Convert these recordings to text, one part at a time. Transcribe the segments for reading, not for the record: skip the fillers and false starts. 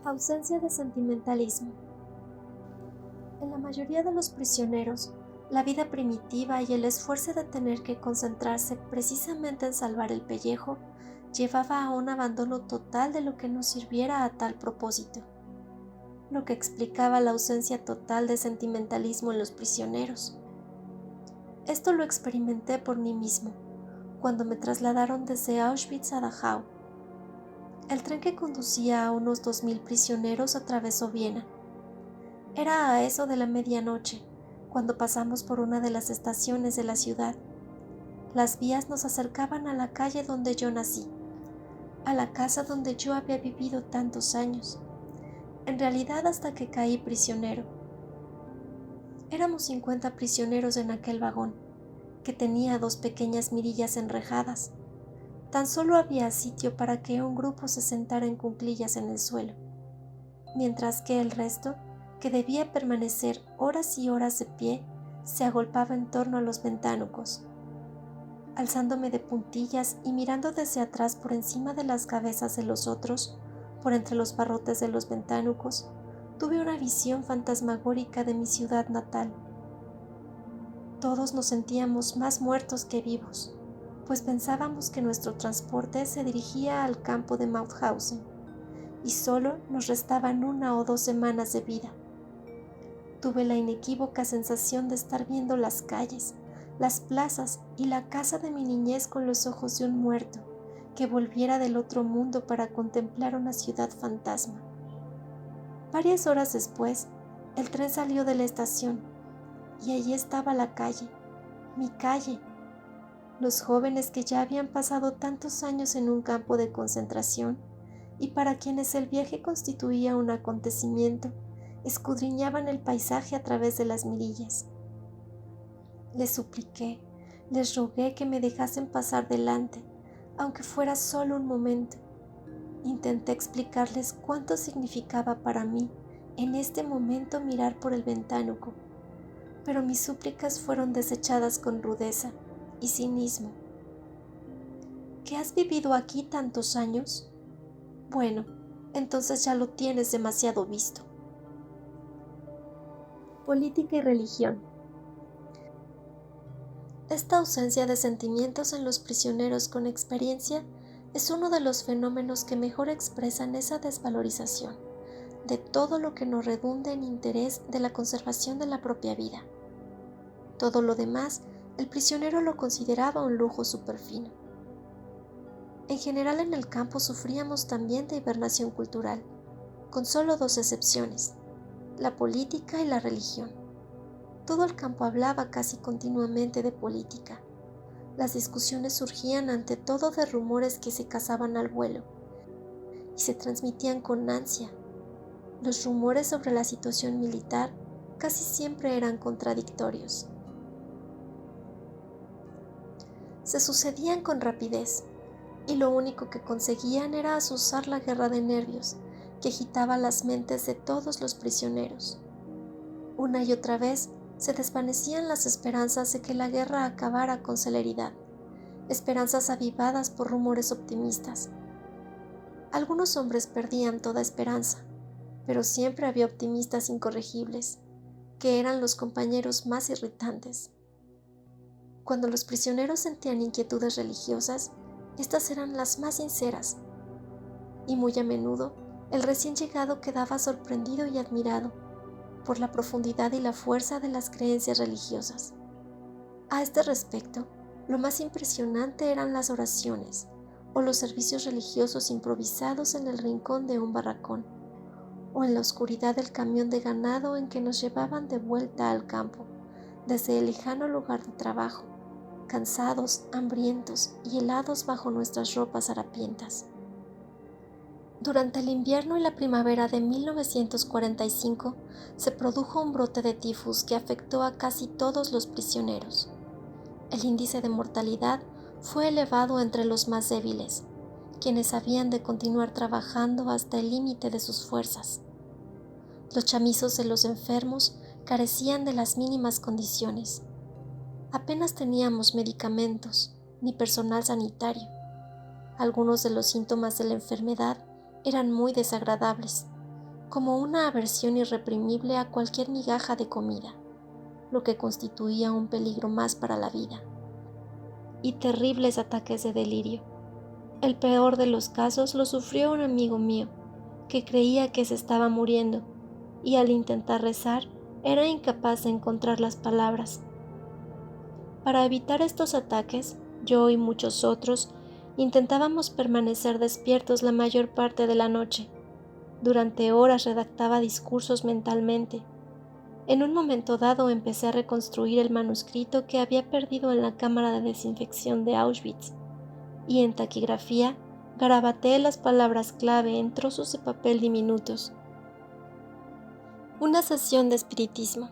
Ausencia de sentimentalismo. En la mayoría de los prisioneros, la vida primitiva y el esfuerzo de tener que concentrarse precisamente en salvar el pellejo llevaba a un abandono total de lo que nos sirviera a tal propósito, lo que explicaba la ausencia total de sentimentalismo en los prisioneros. Esto lo experimenté por mí mismo, cuando me trasladaron desde Auschwitz a Dachau. El tren que conducía a unos 2000 prisioneros atravesó Viena. Era a eso de la medianoche, cuando pasamos por una de las estaciones de la ciudad. Las vías nos acercaban a la calle donde yo nací, a la casa donde yo había vivido tantos años, en realidad hasta que caí prisionero. Éramos 50 prisioneros en aquel vagón, que tenía 2 pequeñas mirillas enrejadas. Tan solo había sitio para que un grupo se sentara en cuclillas en el suelo, mientras que el resto, que debía permanecer horas y horas de pie, se agolpaba en torno a los ventanucos. Alzándome de puntillas y mirando desde atrás por encima de las cabezas de los otros, por entre los barrotes de los ventanucos, tuve una visión fantasmagórica de mi ciudad natal. Todos nos sentíamos más muertos que vivos, pues pensábamos que nuestro transporte se dirigía al campo de Mauthausen, y solo nos restaban 1 o 2 semanas de vida. Tuve la inequívoca sensación de estar viendo las calles, las plazas y la casa de mi niñez con los ojos de un muerto que volviera del otro mundo para contemplar una ciudad fantasma. Varias horas después, el tren salió de la estación y allí estaba la calle, mi calle. Los jóvenes que ya habían pasado tantos años en un campo de concentración y para quienes el viaje constituía un acontecimiento, escudriñaban el paisaje a través de las mirillas. Les supliqué, les rogué que me dejasen pasar delante, aunque fuera solo un momento. Intenté explicarles cuánto significaba para mí en este momento mirar por el ventanuco, pero mis súplicas fueron desechadas con rudeza y cinismo. ¿Que has vivido aquí tantos años? Bueno, entonces ya lo tienes demasiado visto. Política y religión. Esta ausencia de sentimientos en los prisioneros con experiencia es uno de los fenómenos que mejor expresan esa desvalorización de todo lo que no redunde en interés de la conservación de la propia vida. Todo lo demás, el prisionero lo consideraba un lujo superfino. En general en el campo sufríamos también de hibernación cultural, con solo 2 excepciones, la política y la religión. Todo el campo hablaba casi continuamente de política. Las discusiones surgían ante todo de rumores que se cazaban al vuelo y se transmitían con ansia. Los rumores sobre la situación militar casi siempre eran contradictorios. Se sucedían con rapidez y lo único que conseguían era azuzar la guerra de nervios que agitaba las mentes de todos los prisioneros. Una y otra vez se desvanecían las esperanzas de que la guerra acabara con celeridad, esperanzas avivadas por rumores optimistas. Algunos hombres perdían toda esperanza, pero siempre había optimistas incorregibles, que eran los compañeros más irritantes. Cuando los prisioneros sentían inquietudes religiosas, estas eran las más sinceras, y muy a menudo el recién llegado quedaba sorprendido y admirado por la profundidad y la fuerza de las creencias religiosas. A este respecto, lo más impresionante eran las oraciones o los servicios religiosos improvisados en el rincón de un barracón o en la oscuridad del camión de ganado en que nos llevaban de vuelta al campo desde el lejano lugar de trabajo, cansados, hambrientos y helados bajo nuestras ropas harapientas. Durante el invierno y la primavera de 1945 se produjo un brote de tifus que afectó a casi todos los prisioneros. El índice de mortalidad fue elevado entre los más débiles, quienes habían de continuar trabajando hasta el límite de sus fuerzas. Los chamizos de los enfermos carecían de las mínimas condiciones. Apenas teníamos medicamentos ni personal sanitario. Algunos de los síntomas de la enfermedad eran muy desagradables, como una aversión irreprimible a cualquier migaja de comida, lo que constituía un peligro más para la vida, y terribles ataques de delirio. El peor de los casos lo sufrió un amigo mío, que creía que se estaba muriendo, y al intentar rezar era incapaz de encontrar las palabras. Para evitar estos ataques, yo y muchos otros intentábamos permanecer despiertos la mayor parte de la noche. Durante horas redactaba discursos mentalmente. En un momento dado empecé a reconstruir el manuscrito que había perdido en la cámara de desinfección de Auschwitz, y en taquigrafía garabateé las palabras clave en trozos de papel diminutos. Una sesión de espiritismo.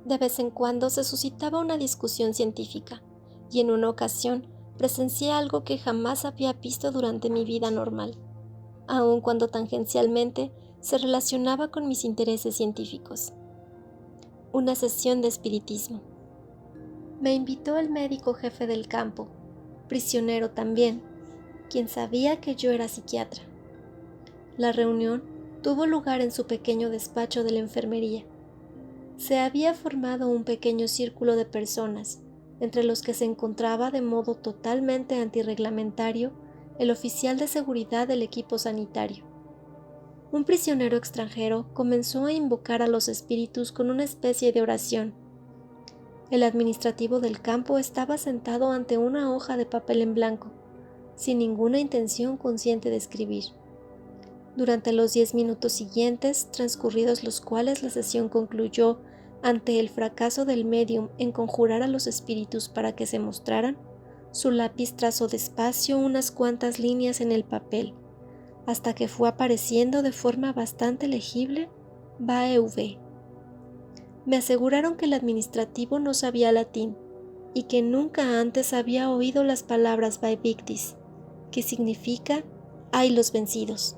De vez en cuando se suscitaba una discusión científica, y en una ocasión presencié algo que jamás había visto durante mi vida normal, aun cuando tangencialmente se relacionaba con mis intereses científicos. Una sesión de espiritismo. Me invitó el médico jefe del campo, prisionero también, quien sabía que yo era psiquiatra. La reunión tuvo lugar en su pequeño despacho de la enfermería. Se había formado un pequeño círculo de personas, entre los que se encontraba de modo totalmente antirreglamentario el oficial de seguridad del equipo sanitario. Un prisionero extranjero comenzó a invocar a los espíritus con una especie de oración. El administrativo del campo estaba sentado ante una hoja de papel en blanco, sin ninguna intención consciente de escribir. Durante los 10 minutos siguientes, transcurridos los cuales la sesión concluyó ante el fracaso del médium en conjurar a los espíritus para que se mostraran, su lápiz trazó despacio unas cuantas líneas en el papel, hasta que fue apareciendo de forma bastante legible BAEV. Me aseguraron que el administrativo no sabía latín y que nunca antes había oído las palabras Vae Victis, que significa «hay los vencidos».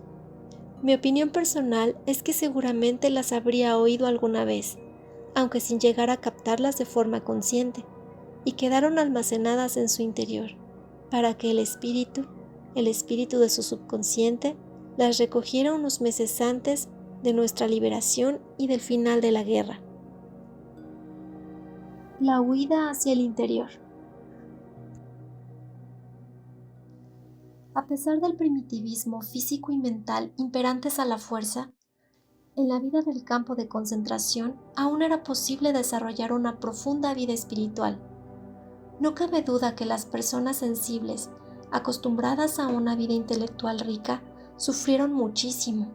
Mi opinión personal es que seguramente las habría oído alguna vez, aunque sin llegar a captarlas de forma consciente, y quedaron almacenadas en su interior, para que el espíritu de su subconsciente, las recogiera unos meses antes de nuestra liberación y del final de la guerra. La huida hacia el interior. A pesar del primitivismo físico y mental imperantes a la fuerza, en la vida del campo de concentración aún era posible desarrollar una profunda vida espiritual. No cabe duda que las personas sensibles, acostumbradas a una vida intelectual rica, sufrieron muchísimo.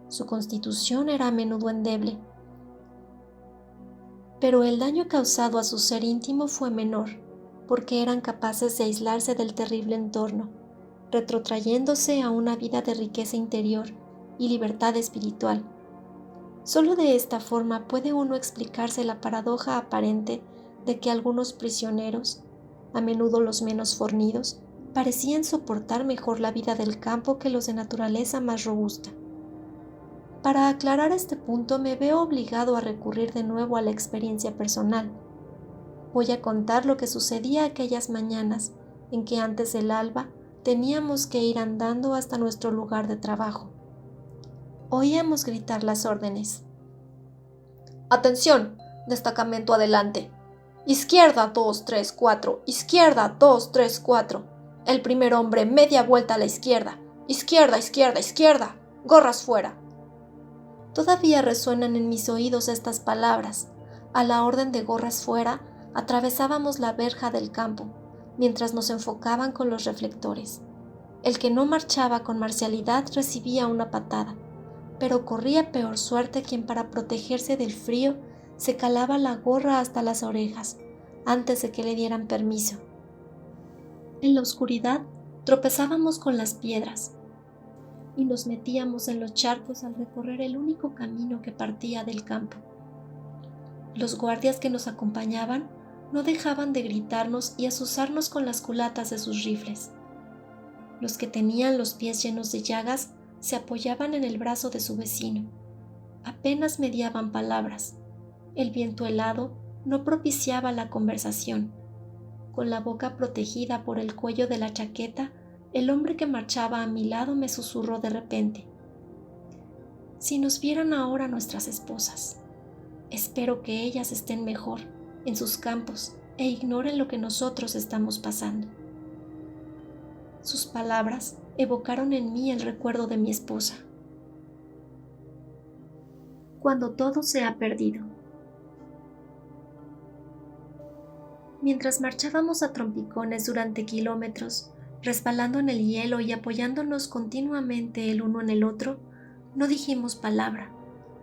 Su constitución era a menudo endeble. Pero el daño causado a su ser íntimo fue menor, porque eran capaces de aislarse del terrible entorno, retrotrayéndose a una vida de riqueza interior y libertad espiritual. Solo de esta forma puede uno explicarse la paradoja aparente de que algunos prisioneros, a menudo los menos fornidos, parecían soportar mejor la vida del campo que los de naturaleza más robusta. Para aclarar este punto me veo obligado a recurrir de nuevo a la experiencia personal. Voy a contar lo que sucedía aquellas mañanas en que antes del alba teníamos que ir andando hasta nuestro lugar de trabajo. Oíamos gritar las órdenes. «Atención, destacamento adelante. Izquierda 2, 3, 4, izquierda 2, 3, 4. El primer hombre media vuelta a la izquierda. Izquierda, izquierda, izquierda. Gorras fuera». Todavía resuenan en mis oídos estas palabras. A la orden de gorras fuera, atravesábamos la verja del campo, mientras nos enfocaban con los reflectores. El que no marchaba con marcialidad recibía una patada, pero corría peor suerte quien para protegerse del frío se calaba la gorra hasta las orejas, antes de que le dieran permiso. En la oscuridad tropezábamos con las piedras y nos metíamos en los charcos al recorrer el único camino que partía del campo. Los guardias que nos acompañaban no dejaban de gritarnos y azuzarnos con las culatas de sus rifles. Los que tenían los pies llenos de llagas se apoyaban en el brazo de su vecino. Apenas mediaban palabras. El viento helado no propiciaba la conversación. Con la boca protegida por el cuello de la chaqueta, el hombre que marchaba a mi lado me susurró de repente: Si nos vieran ahora nuestras esposas, espero que ellas estén mejor en sus campos e ignoren lo que nosotros estamos pasando. Sus palabras evocaron en mí el recuerdo de mi esposa. Cuando todo se ha perdido. Mientras marchábamos a trompicones durante kilómetros, resbalando en el hielo y apoyándonos continuamente el uno en el otro, no dijimos palabra,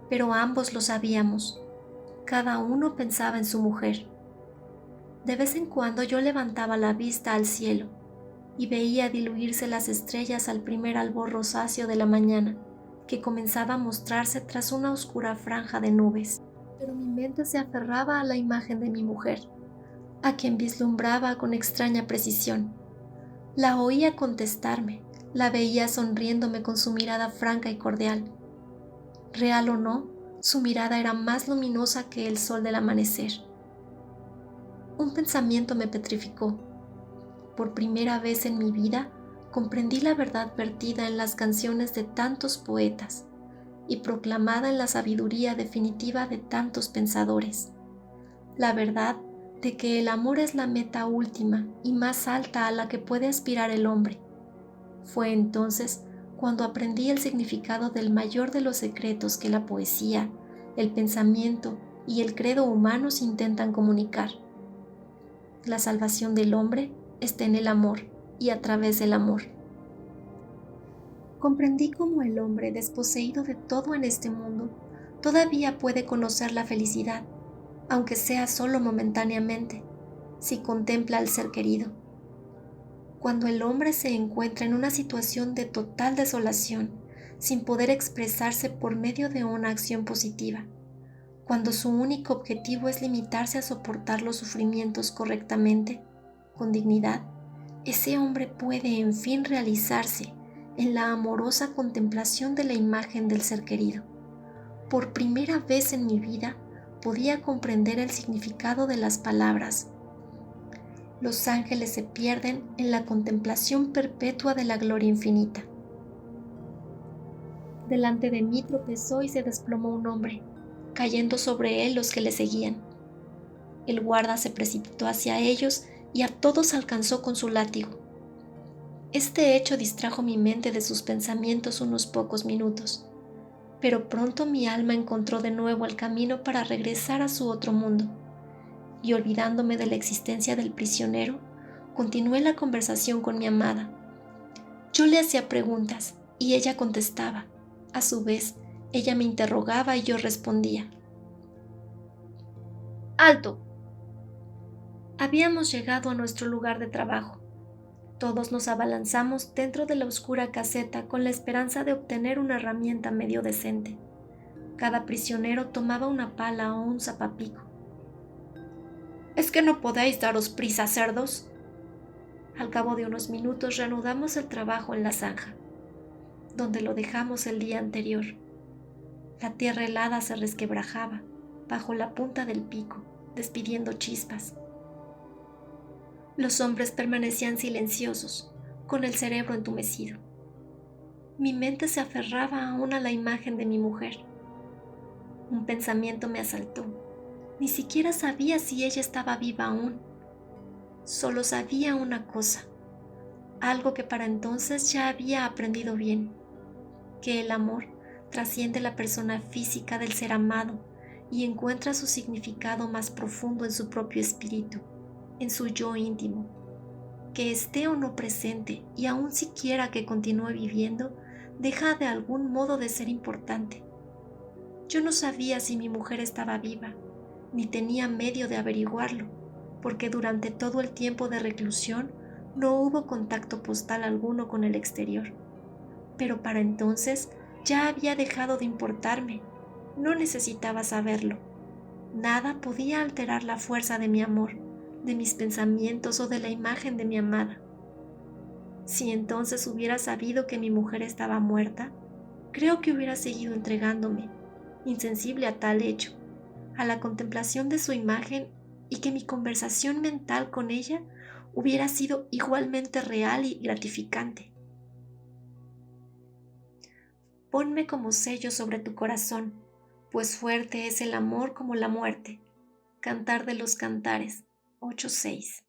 pero ambos lo sabíamos. Cada uno pensaba en su mujer. De vez en cuando yo levantaba la vista al cielo y veía diluirse las estrellas al primer albor rosáceo de la mañana, que comenzaba a mostrarse tras una oscura franja de nubes. Pero mi mente se aferraba a la imagen de mi mujer, a quien vislumbraba con extraña precisión. La oía contestarme, la veía sonriéndome con su mirada franca y cordial. Real o no, su mirada era más luminosa que el sol del amanecer. Un pensamiento me petrificó. Por primera vez en mi vida, comprendí la verdad vertida en las canciones de tantos poetas y proclamada en la sabiduría definitiva de tantos pensadores. La verdad de que el amor es la meta última y más alta a la que puede aspirar el hombre. Fue entonces cuando aprendí el significado del mayor de los secretos que la poesía, el pensamiento y el credo humanos intentan comunicar. La salvación del hombre está en el amor y a través del amor. Comprendí cómo el hombre, desposeído de todo en este mundo, todavía puede conocer la felicidad, aunque sea solo momentáneamente, si contempla al ser querido. Cuando el hombre se encuentra en una situación de total desolación, sin poder expresarse por medio de una acción positiva, cuando su único objetivo es limitarse a soportar los sufrimientos correctamente, con dignidad, ese hombre puede en fin realizarse en la amorosa contemplación de la imagen del ser querido. Por primera vez en mi vida podía comprender el significado de las palabras. Los ángeles se pierden en la contemplación perpetua de la gloria infinita. Delante de mí tropezó y se desplomó un hombre, cayendo sobre él los que le seguían. El guarda se precipitó hacia ellos y a todos alcanzó con su látigo. Este hecho distrajo mi mente de sus pensamientos unos pocos minutos, pero pronto mi alma encontró de nuevo el camino para regresar a su otro mundo, y olvidándome de la existencia del prisionero, continué la conversación con mi amada. Yo le hacía preguntas y ella contestaba. A su vez, ella me interrogaba y yo respondía. ¡Alto! Habíamos llegado a nuestro lugar de trabajo. Todos nos abalanzamos dentro de la oscura caseta con la esperanza de obtener una herramienta medio decente. Cada prisionero tomaba una pala o un zapapico. ¿Es que no podéis daros prisa, cerdos? Al cabo de unos minutos reanudamos el trabajo en la zanja, donde lo dejamos el día anterior. La tierra helada se resquebrajaba bajo la punta del pico, despidiendo chispas. Los hombres permanecían silenciosos, con el cerebro entumecido. Mi mente se aferraba aún a la imagen de mi mujer. Un pensamiento me asaltó. Ni siquiera sabía si ella estaba viva aún. Solo sabía una cosa, algo que para entonces ya había aprendido bien, que el amor trasciende la persona física del ser amado y encuentra su significado más profundo en su propio espíritu, en su yo íntimo. Que esté o no presente y aun siquiera que continúe viviendo, deja de algún modo de ser importante. Yo no sabía si mi mujer estaba viva, ni tenía medio de averiguarlo, porque durante todo el tiempo de reclusión no hubo contacto postal alguno con el exterior. Pero para entonces ya había dejado de importarme, no necesitaba saberlo. Nada podía alterar la fuerza de mi amor, de mis pensamientos o de la imagen de mi amada. Si entonces hubiera sabido que mi mujer estaba muerta, creo que hubiera seguido entregándome, insensible a tal hecho, a la contemplación de su imagen, y que mi conversación mental con ella hubiera sido igualmente real y gratificante. ponme como sello sobre tu corazón, pues fuerte es el amor como la muerte. Cantar de los Cantares 8:6.